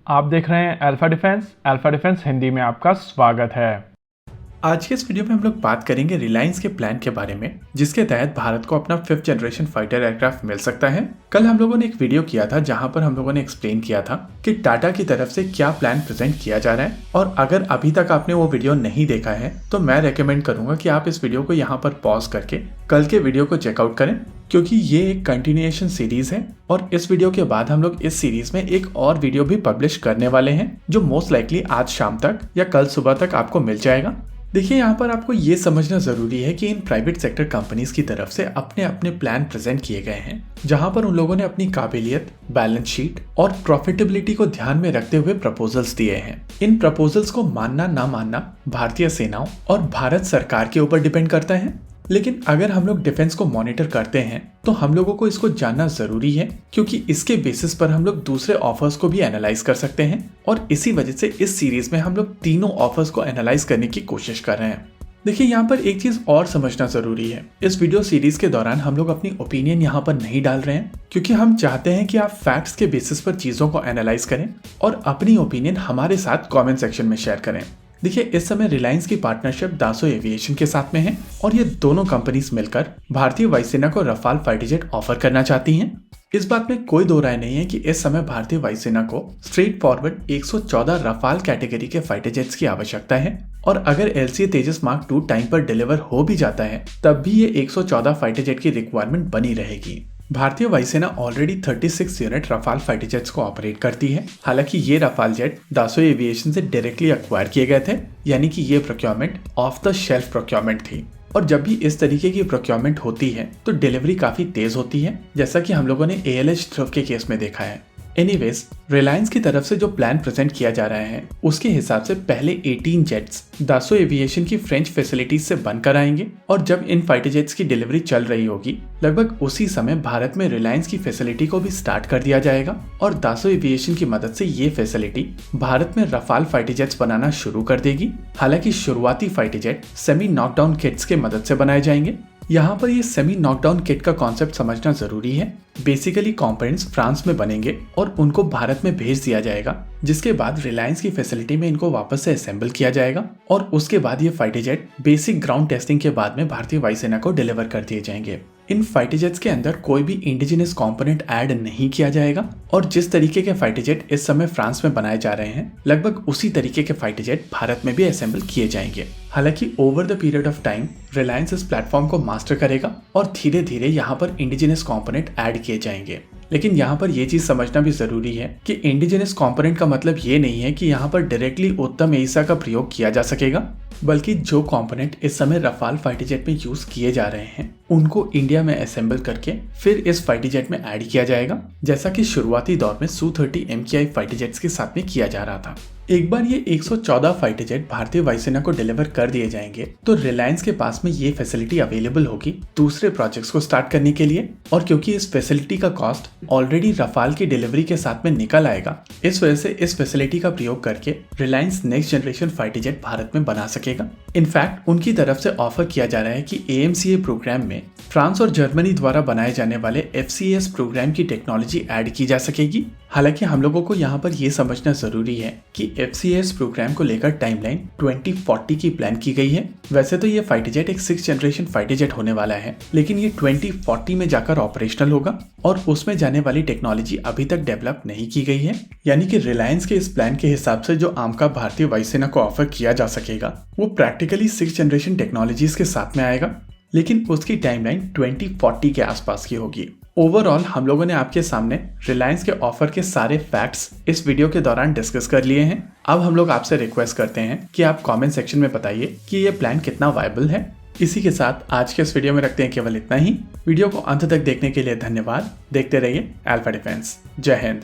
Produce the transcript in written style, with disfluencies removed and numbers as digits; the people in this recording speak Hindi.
आप देख रहे हैं अल्फा डिफेंस हिंदी में आपका स्वागत है। आज के इस वीडियो में हम लोग बात करेंगे रिलायंस के प्लान के बारे में, जिसके तहत भारत को अपना 5th जनरेशन फाइटर एयरक्राफ्ट मिल सकता है। कल हम लोगों ने एक वीडियो किया था जहां पर हम लोगों ने एक्सप्लेन किया था कि टाटा की तरफ से क्या प्लान प्रेजेंट किया जा रहा है, और अगर अभी तक आपने वो वीडियो नहीं देखा है तो मैं रेकमेंड करूंगा कि आप इस वीडियो को यहाँ पर पॉज करके कल के वीडियो को चेकआउट करें, क्योंकि ये एक कंटिन्यूएशन सीरीज है और इस वीडियो के बाद हम लोग इस सीरीज में एक और वीडियो भी पब्लिश करने वाले हैं, जो मोस्ट लाइकली आज शाम तक या कल सुबह तक आपको मिल जाएगा। देखिए, यहाँ पर आपको ये समझना जरूरी है कि इन प्राइवेट सेक्टर कंपनीज की तरफ से अपने अपने प्लान प्रेजेंट किए गए हैं, जहां पर उन लोगों ने अपनी काबिलियत, बैलेंस शीट और प्रॉफिटेबिलिटी को ध्यान में रखते हुए प्रपोजल्स दिए हैं। इन प्रपोजल्स को मानना ना मानना भारतीय सेनाओं और भारत सरकार के ऊपर डिपेंड करता है, लेकिन अगर हम लोग डिफेंस को मॉनिटर करते हैं तो हम लोगों को इसको जानना जरूरी है, क्योंकि इसके बेसिस पर हम लोग दूसरे ऑफर्स को भी एनालाइज कर सकते हैं, और इसी वजह से इस सीरीज में हम लोग तीनों ऑफर्स को एनालाइज करने की कोशिश कर रहे हैं। देखिए, यहाँ पर एक चीज और समझना जरूरी है। इस वीडियो सीरीज के दौरान हम लोग अपनी ओपिनियन यहाँ पर नहीं डाल रहे हैं, क्योंकि हम चाहते हैं कि आप फैक्ट्स के बेसिस पर चीजों को एनालाइज करें और अपनी ओपिनियन हमारे साथ कॉमेंट सेक्शन में शेयर करें। देखिए, इस समय रिलायंस की पार्टनरशिप दासो एविएशन के साथ में है और ये दोनों कंपनीज मिलकर भारतीय वायुसेना को रफाल फाइटर जेट ऑफर करना चाहती हैं। इस बात में कोई दो राय नहीं है कि इस समय भारतीय वायुसेना को स्ट्रेट फॉरवर्ड 114 रफाल कैटेगरी के फाइटर जेट्स की आवश्यकता है, और अगर LCA तेजस मार्क 2 टाइम पर डिलीवर हो भी जाता है तब भी ये 114 फाइटर जेट की रिक्वायरमेंट बनी रहेगी। भारतीय वायुसेना already 36 unit Rafale fighter jets को ऑपरेट करती है। हालांकि ये रफाल जेट दासो एविएशन से डायरेक्टली एक्वायर किए गए थे, यानी कि ये procurement of the shelf procurement थी, और जब भी इस तरीके की प्रोक्योरमेंट होती है तो डिलीवरी काफी तेज होती है, जैसा कि हम लोगों ने ALH ध्रुव के केस में देखा है। एनीवेज, रिलायंस की तरफ से जो प्लान प्रेजेंट किया जा रहा है उसके हिसाब से पहले 18 जेट्स दासो एविएशन की फ्रेंच फैसिलिटीज से बनकर आएंगे, और जब इन फाइटर जेट्स की डिलीवरी चल रही होगी लगभग उसी समय भारत में रिलायंस की फैसिलिटी को भी स्टार्ट कर दिया जाएगा, और दासो एविएशन की मदद से ये फैसिलिटी भारत में रफाल फाइटर जेट्स बनाना शुरू कर देगी। हालांकि शुरुआती fighter jet semi knockdown kits के मदद से बनाए जाएंगे। यहाँ पर ये सेमी नॉकडाउन किट का कॉन्सेप्ट समझना जरूरी है। बेसिकली कंपोनेंट्स फ्रांस में बनेंगे और उनको भारत में भेज दिया जाएगा, जिसके बाद रिलायंस की फैसिलिटी में इनको वापस से असेंबल किया जाएगा, और उसके बाद ये fighter jet basic ground testing के बाद में भारतीय वायुसेना को डिलीवर कर दिए जाएंगे। इन फाइटर जेट्स के अंदर कोई भी इंडिजिनस कंपोनेंट ऐड नहीं किया जाएगा, और जिस तरीके के फाइटर जेट इस समय फ्रांस में बनाए जा रहे हैं लगभग उसी तरीके के फाइटर जेट भारत में भी असेंबल किए जाएंगे। हालांकि over the period of time Reliance इस प्लेटफॉर्म को मास्टर करेगा और धीरे धीरे यहाँ पर इंडिजिनस कंपोनेंट ऐड किए जाएंगे। लेकिन यहाँ पर यह चीज समझना भी जरूरी है कि इंडिजिनस कंपोनेंट का मतलब ये नहीं है कि यहाँ पर डायरेक्टली उत्तम एईसा का प्रयोग किया जा सकेगा, बल्कि जो कंपोनेंट इस समय रफाल फाइटर जेट में यूज किए जा रहे हैं उनको इंडिया में असेंबल करके फिर इस फाइटर जेट में ऐड किया जाएगा, जैसा कि शुरुआती दौर में Su-30 MKI फाइटर जेट्स के साथ में किया जा रहा था। एक बार ये 114 फाइटर जेट भारतीय वायुसेना को डिलीवर कर दिए जाएंगे तो रिलायंस के पास में ये फैसिलिटी अवेलेबल होगी दूसरे प्रोजेक्ट्स को स्टार्ट करने के लिए, और क्योंकि इस फैसिलिटी का कॉस्ट ऑलरेडी रफाल की डिलीवरी के साथ में निकल आएगा, इस वजह से इस फैसिलिटी का प्रयोग करके Reliance next generation fighter jet Bharat में बना सकेगा। इनफैक्ट उनकी तरफ से ऑफर किया जा रहा है कि AMCA प्रोग्राम में फ्रांस और जर्मनी द्वारा बनाए जाने वाले FCAS प्रोग्राम की टेक्नोलॉजी ऐड की जा सकेगी। हालांकि हम लोगों को यहाँ पर यह समझना जरूरी है कि FCAS प्रोग्राम को लेकर टाइमलाइन 2040 की प्लान की गई है। वैसे तो ये फाइटर जेट एक 6th जनरेशन फाइटर जेट होने वाला है, लेकिन ये 2040 में जाकर ऑपरेशनल होगा, और उसमें जाने वाली टेक्नोलॉजी अभी तक डेवलप नहीं की गई है। यानी कि रिलायंस के इस प्लान के हिसाब से जो आमका भारतीय वायुसेना को ऑफर किया जा सकेगा वो प्रैक्टिकली 6th जनरेशन टेक्नोलॉजीज के साथ में आएगा, लेकिन उसकी टाइमलाइन 2040 के आसपास की होगी। ओवरऑल हम लोगों ने आपके सामने रिलायंस के ऑफर के सारे फैक्ट्स इस वीडियो के दौरान डिस्कस कर लिए हैं। अब हम लोग आपसे रिक्वेस्ट करते हैं कि आप कमेंट सेक्शन में बताइए कि ये प्लान कितना वायबल है। इसी के साथ आज के इस वीडियो में रखते हैं केवल इतना ही। वीडियो को अंत तक देखने के लिए धन्यवाद। देखते रहिए अल्फा डिफेंस। जय हिंद।